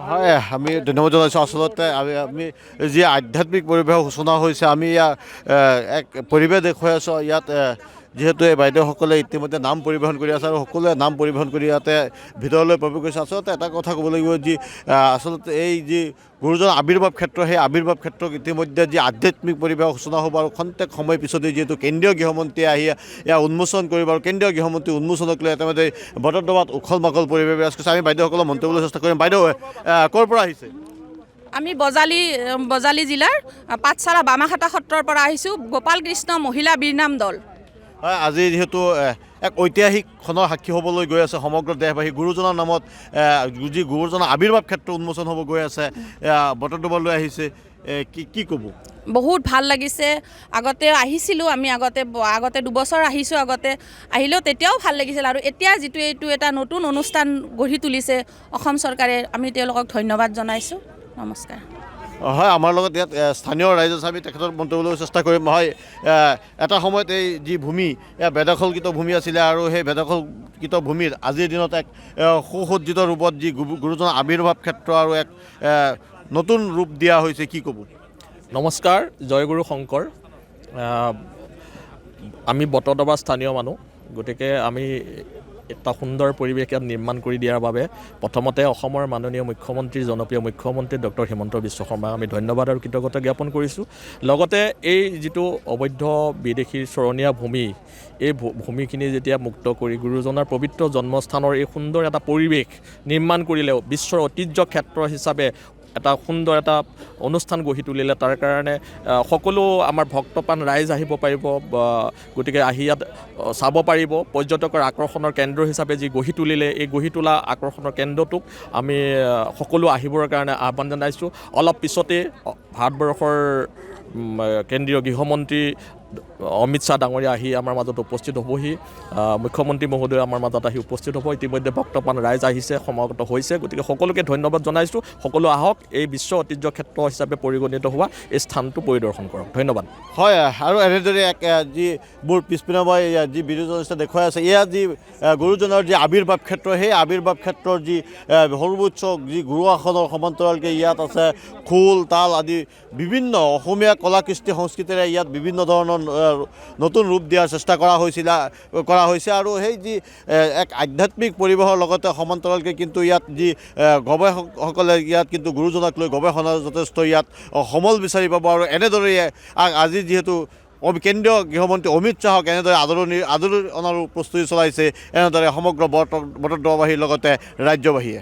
হয় আমি ধন্যবাদ জনাইছোঁ আচলতে আমি যি আধ্যাত্মিক পৰিৱেশৰ সূচনা হৈছে আমি এক পৰিৱেশ দেখুৱাই আছোঁ ইয়াত যিহেতু এই বাইদেউসকলে ইতিমধ্যে নাম পৰিৱেশন কৰি আছে আৰু সকলোৱে নাম পৰিৱেশন কৰি ইয়াতে ভিতৰলৈ প্ৰৱেশ কৰিছে আচলতে এটা কথা ক'ব লাগিব যি আচলতে এই যি গুৰুজনাৰ আৱিৰ্ভাৱ ক্ষেত্ৰ সেই আৱিৰ্ভাৱ ক্ষেত্ৰত ইতিমধ্যে যি আধ্যাত্মিক পৰিৱেশৰ সূচনা হ'ব আৰু খন্তেক সময় পিছতে যিহেতু কেন্দ্ৰীয় গৃহমন্ত্ৰীয়ে আহি ইয়াৰ উন্মোচন কৰিব আৰু কেন্দ্ৰীয় গৃহমন্ত্ৰী উন্মোচনক লৈ ইতিমধ্যে বটদ্ৰৱাত উখল মাখল পৰিৱেশ বিৰাজ কৰিছে আমি বাইদেউসকলক মন্তব্য চেষ্টা কৰিম বাইদেউ ক'ৰ পৰা আহিছে আমি বজালী জিলাৰ পাঠশালা বামাখাটা সত্ৰৰ পৰা আহিছোঁ গোপাল কৃষ্ণ মহিলা বীৰনাম দল হয় আজি যিহেতু এক ঐতিহাসিক ক্ষণৰ সাক্ষী হ'বলৈ গৈ আছে সমগ্ৰ দেশবাসী গুৰুজনাৰ নামত যি গুৰুজনাৰ আৱিৰ্ভাৱ ক্ষেত্ৰ উন্মোচন হ'ব গৈ আছে বটদ্ৰৱালৈ আহিছে কি ক'ব বহুত ভাল লাগিছে আগতে আহিছিলোঁ আমি আগতে দুবছৰ আহিছোঁ আগতে আহিলেও তেতিয়াও ভাল লাগিছিল আৰু এতিয়া যিটো এইটো এটা নতুন অনুষ্ঠান গঢ়ি তুলিছে অসম চৰকাৰে আমি তেওঁলোকক ধন্যবাদ জনাইছোঁ নমস্কাৰ হয় আমাৰ লগত ইয়াত স্থানীয় ৰাইজ আছে আমি তেখেতক মন্তব্য ল'বলৈ চেষ্টা কৰিম হয় এটা সময়ত এই যি ভূমি বেদখলকৃত ভূমি আছিলে আৰু সেই বেদখলকৃত ভূমিত আজিৰ দিনত এক সুসজ্জিত ৰূপত যি গুৰুজনাৰ আৱিৰ্ভাৱ ক্ষেত্ৰ আৰু এক নতুন ৰূপ দিয়া হৈছে কি ক'ব নমস্কাৰ জয়গুৰু শংকৰ আমি বটদ্ৰৱাৰ স্থানীয় মানুহ গতিকে আমি এটা সুন্দৰ পৰিৱেশ ইয়াত নিৰ্মাণ কৰি দিয়াৰ বাবে প্ৰথমতে অসমৰ মাননীয় মুখ্যমন্ত্ৰী জনপ্ৰিয় মুখ্যমন্ত্ৰী ডক্টৰ হিমন্ত বিশ্ব শৰ্মাক আমি ধন্যবাদ আৰু কৃতজ্ঞতা জ্ঞাপন কৰিছোঁ লগতে এই যিটো অবৈধ বিদেশীৰ চৰণীয়া ভূমি এই ভূমিখিনি যেতিয়া মুক্ত কৰি গুৰুজনাৰ পবিত্ৰ জন্মস্থানৰ এই সুন্দৰ এটা পৰিৱেশ নিৰ্মাণ কৰিলেও বিশ্বৰ ঐতিহ্য ক্ষেত্ৰ হিচাপে এটা সুন্দৰ এটা অনুষ্ঠান গঢ়ি তুলিলে তাৰ কাৰণে সকলো আমাৰ ভক্তপ্ৰাণ ৰাইজ আহিব পাৰিব গতিকে আহি ইয়াত চাব পাৰিব পৰ্যটকৰ আকৰ্ষণৰ কেন্দ্ৰ হিচাপে যি গঢ়ি তুলিলে এই গঢ়ি তোলা আকৰ্ষণৰ কেন্দ্ৰটোক আমি সকলো আহিবৰ কাৰণে আহ্বান জনাইছোঁ অলপ পিছতে ভাৰতবৰ্ষৰ কেন্দ্ৰীয় গৃহমন্ত্ৰী অমিত শ্বাহ ডাঙৰীয়া আহি আমাৰ মাজত উপস্থিত হ'বহি মুখ্যমন্ত্ৰী মহোদয় আমাৰ মাজত আহি উপস্থিত হ'ব ইতিমধ্যে ভক্তপ্ৰাণ ৰাইজ আহিছে সমাগত হৈছে গতিকে সকলোকে ধন্যবাদ জনাইছোঁ সকলো আহক এই বিশ্ব ঐতিহ্য ক্ষেত্ৰ হিচাপে পৰিগণিত হোৱা এই স্থানটো পৰিদৰ্শন কৰক ধন্যবাদ হয় আৰু এনেদৰে এক যি মোৰ পিছপিনে মই যি ভিডিঅ' জurnalist দেখুৱাই আছে এয়া যি গুৰুজনাৰ যি আৱিৰ্ভাৱ ক্ষেত্ৰ সেই আৱিৰ্ভাৱ ক্ষেত্ৰৰ যি সৰ্বোচ্চ যি গুৰু আসনৰ সমান্তৰালকৈ ইয়াত আছে খোল তাল আদি বিভিন্ন অসমীয়া কলা কৃষ্টি সংস্কৃতিৰে ইয়াত বিভিন্ন ধৰণৰ নতুন ৰূপ দিয়াৰ চেষ্টা কৰা হৈছে আৰু সেই যি এক আধ্যাত্মিক পৰিৱেশৰ লগতে সমান্তৰালকৈ কিন্তু ইয়াত যি গৱেষকসকলে ইয়াত কিন্তু গুৰুজনাক লৈ গৱেষণা যথেষ্ট ইয়াত সমল বিচাৰি পাব আৰু এনেদৰে আজি যিহেতু কেন্দ্ৰীয় গৃহমন্ত্ৰী অমিত শ্বাহক এনেদৰে আদৰণি প্ৰস্তুতি চলাইছে এনেদৰে সমগ্ৰ বটদ্ৰৱাবাসীৰ লগতে ৰাজ্যবাসীয়ে